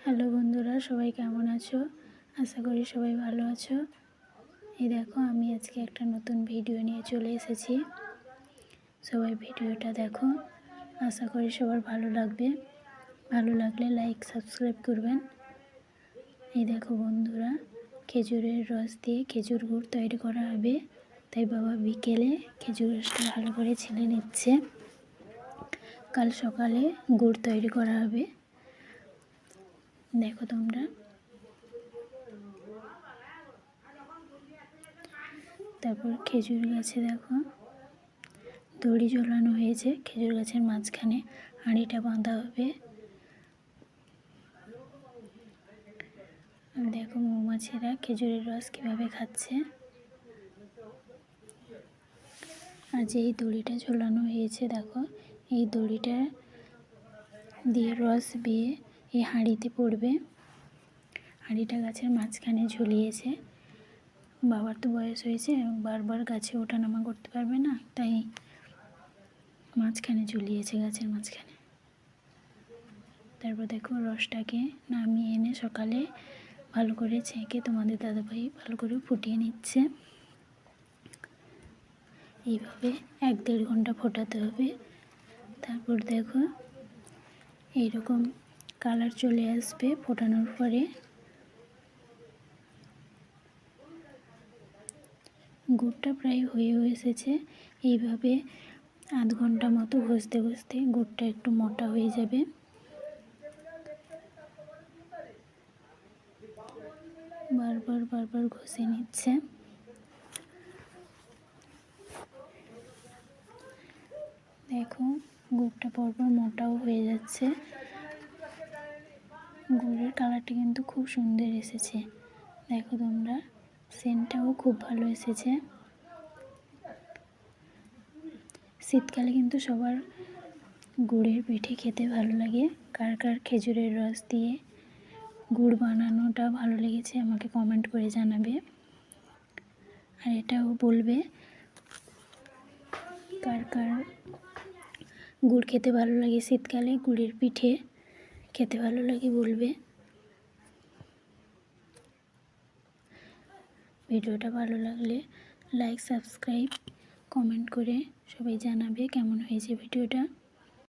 Hello বন্ধুরা, সবাই কেমন আছো? আশা করি সবাই ভালো আছো। এই দেখো, আমি আজকে একটা নতুন ভিডিও নিয়ে চলে এসেছি। সবাই ভিডিওটা দেখো, আশা করি সবার ভালো লাগবে। ভালো লাগলে লাইক সাবস্ক্রাইব করবেন। এই দেখো বন্ধুরা, খেজুরের রস দিয়ে খেজুর গুড় তৈরি করা হবে। তাই বাবা বিকেলে খেজুর রসটা ভালো করে ছেলে নিচ্ছে। কাল সকালে গুড় তৈরি করা হবে। দেখো তোমরা, তারপর খেজুর গাছে দেখো দড়ি ঝোলানো হয়েছে। খেজুর গাছের মাঝখানে হাঁড়িটা বাঁধা হবে। দেখো মৌমাছিরা খেজুরের রস কীভাবে খাচ্ছে। আর যে এই দড়িটা ঝোলানো হয়েছে দেখো, এই দড়িটা দিয়ে রস বেয়ে এই হাঁড়িতে পড়বে। হাঁড়িটা গাছের মাঝখানে ঝুলিয়েছে। বাবার তো বয়স হয়েছে, বারবার গাছে ওঠানামা করতে পারবে না, তাই মাঝখানে ঝুলিয়েছে, গাছের মাঝখানে। তারপর দেখো রসটাকে নামিয়ে এনে সকালে ভালো করে ছেঁকে তোমাদের দাদাভাই ভালো করে ফুটিয়ে নিচ্ছে। এইভাবে 1-1.5 ঘন্টা ফোটাতে হবে। তারপর দেখো এইরকম কালার চলে আসবে ফোটানোর পরে। গুড়টা প্রায় হয়েও এসেছে। এইভাবে আধ ঘন্টা মতো ঘষতে ঘষতে গুড়টা একটু মোটা হয়ে যাবে। বারবার ঘষে নিচ্ছে। দেখো গুড়টা পরপর মোটাও হয়ে যাচ্ছে। গুড়ের কালারটা কিন্তু খুব সুন্দর এসেছে। দেখো তোমরা, সেন্টটাও খুব ভালো এসেছে। শীতকালে কিন্তু সবার গুড়ের পিঠে খেতে ভালো লাগে। কার কার খেজুরের রস দিয়ে গুড় বানানোটা ভালো লেগেছে আমাকে কমেন্ট করে জানাবে। আর এটাও বলবে কার কার গুড় খেতে ভালো লাগে, শীতকালে গুড়ের পিঠে খেতে ভালো লাগে বলবে। ভিডিওটা ভালো লাগলে লাইক সাবস্ক্রাইব কমেন্ট করে সবাই জানাবে কেমন হয়েছে ভিডিওটা।